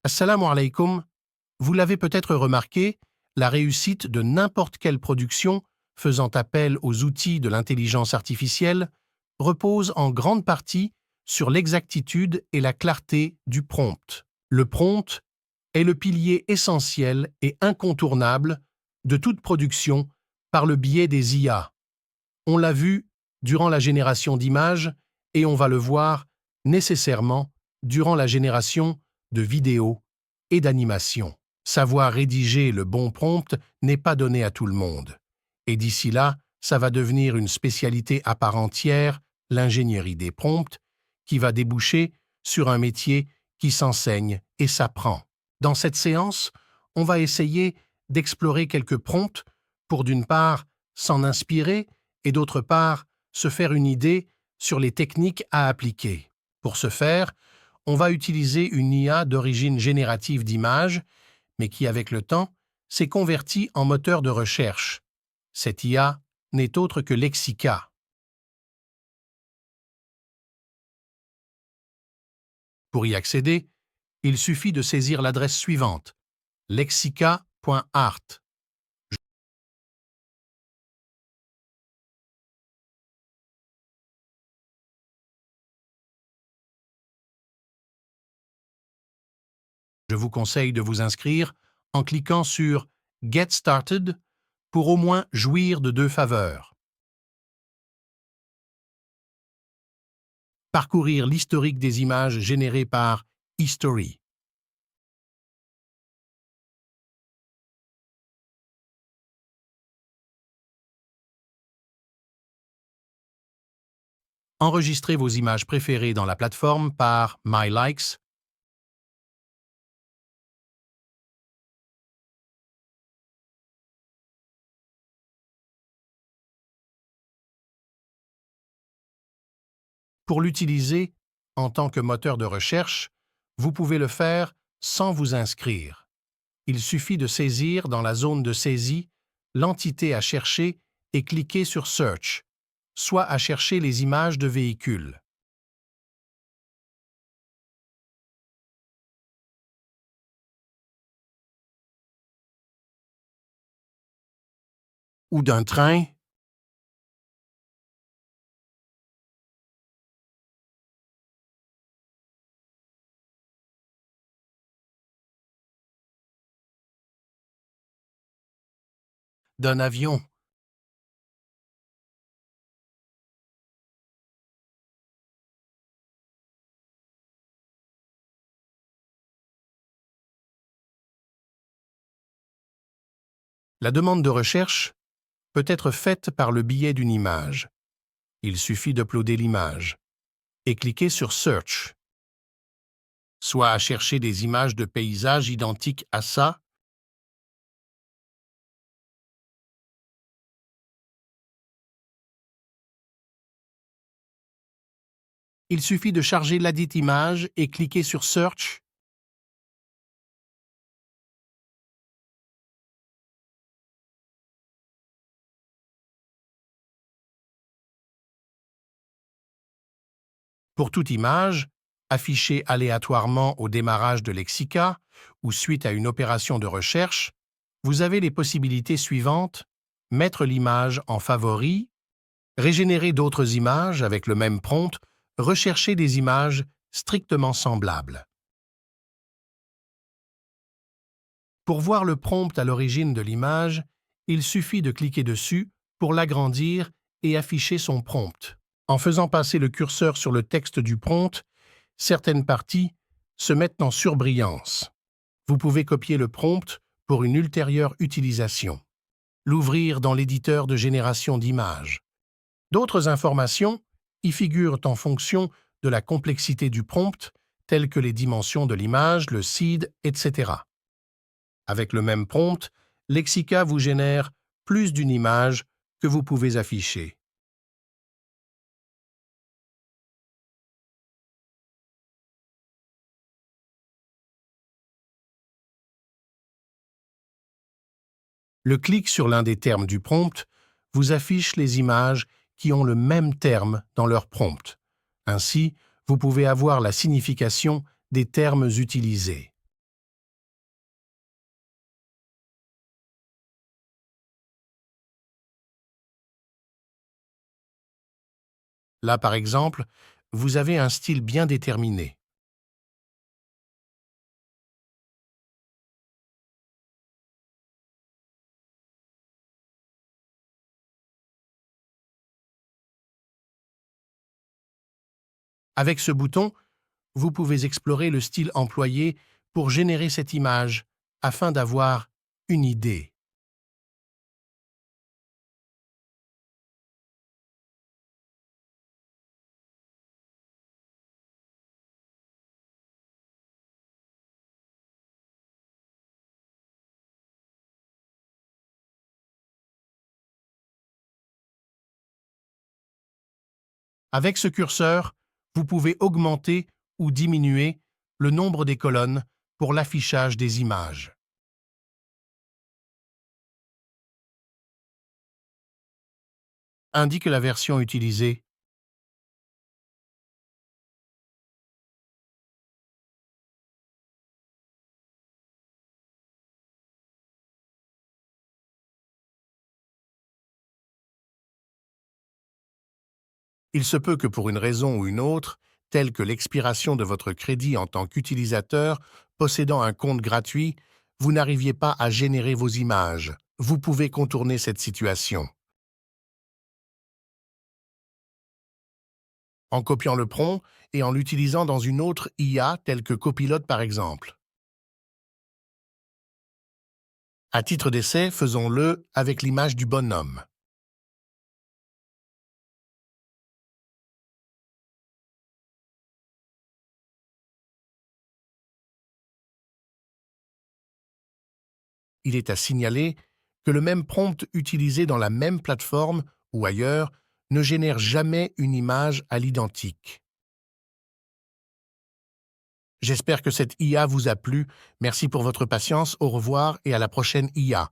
Assalamu alaikum. Vous l'avez peut-être remarqué, la réussite de n'importe quelle production faisant appel aux outils de l'intelligence artificielle repose en grande partie sur l'exactitude et la clarté du prompt. Le prompt est le pilier essentiel et incontournable de toute production par le biais des IA. On l'a vu durant la génération d'images et on va le voir nécessairement durant la génération de vidéos et d'animations. Savoir rédiger le bon prompt n'est pas donné à tout le monde. Et d'ici là, ça va devenir une spécialité à part entière, l'ingénierie des prompts, qui va déboucher sur un métier qui s'enseigne et s'apprend. Dans cette séance, on va essayer d'explorer quelques prompts pour d'une part s'en inspirer et d'autre part se faire une idée sur les techniques à appliquer. Pour ce faire, on va utiliser une IA d'origine générative d'images, mais qui, avec le temps, s'est convertie en moteur de recherche. Cette IA n'est autre que Lexica. Pour y accéder, il suffit de saisir l'adresse suivante: lexica.art. Je vous conseille de vous inscrire en cliquant sur « Get Started » pour au moins jouir de 2 faveurs. Parcourir l'historique des images générées par History. Enregistrer vos images préférées dans la plateforme par My Likes. Pour l'utiliser en tant que moteur de recherche, vous pouvez le faire sans vous inscrire. Il suffit de saisir dans la zone de saisie l'entité à chercher et cliquer sur Search, soit à chercher les images de véhicules. Ou d'un train, d'un avion. La demande de recherche peut être faite par le biais d'une image. Il suffit d'uploader l'image et cliquer sur Search, soit à chercher des images de paysages identiques à ça, il suffit de charger ladite image et cliquer sur Search. Pour toute image, affichée aléatoirement au démarrage de Lexica ou suite à une opération de recherche, vous avez les possibilités suivantes: mettre l'image en favori, régénérer d'autres images avec le même prompt, rechercher des images strictement semblables. Pour voir le prompt à l'origine de l'image, il suffit de cliquer dessus pour l'agrandir et afficher son prompt. En faisant passer le curseur sur le texte du prompt, certaines parties se mettent en surbrillance. Vous pouvez copier le prompt pour une ultérieure utilisation. L'ouvrir dans l'éditeur de génération d'images. D'autres informations y figurent en fonction de la complexité du prompt, telles que les dimensions de l'image, le seed, etc. Avec le même prompt, Lexica vous génère plus d'une image que vous pouvez afficher. Le clic sur l'un des termes du prompt vous affiche les images qui ont le même terme dans leur prompt. Ainsi, vous pouvez avoir la signification des termes utilisés. Là, par exemple, vous avez un style bien déterminé. Avec ce bouton, vous pouvez explorer le style employé pour générer cette image afin d'avoir une idée. Avec ce curseur, vous pouvez augmenter ou diminuer le nombre des colonnes pour l'affichage des images. Indique la version utilisée. Il se peut que pour une raison ou une autre, telle que l'expiration de votre crédit en tant qu'utilisateur possédant un compte gratuit, vous n'arriviez pas à générer vos images. Vous pouvez contourner cette situation en copiant le prompt et en l'utilisant dans une autre IA telle que Copilot par exemple. À titre d'essai, faisons-le avec l'image du bonhomme. Il est à signaler que le même prompt utilisé dans la même plateforme ou ailleurs ne génère jamais une image à l'identique. J'espère que cette IA vous a plu. Merci pour votre patience. Au revoir et à la prochaine IA.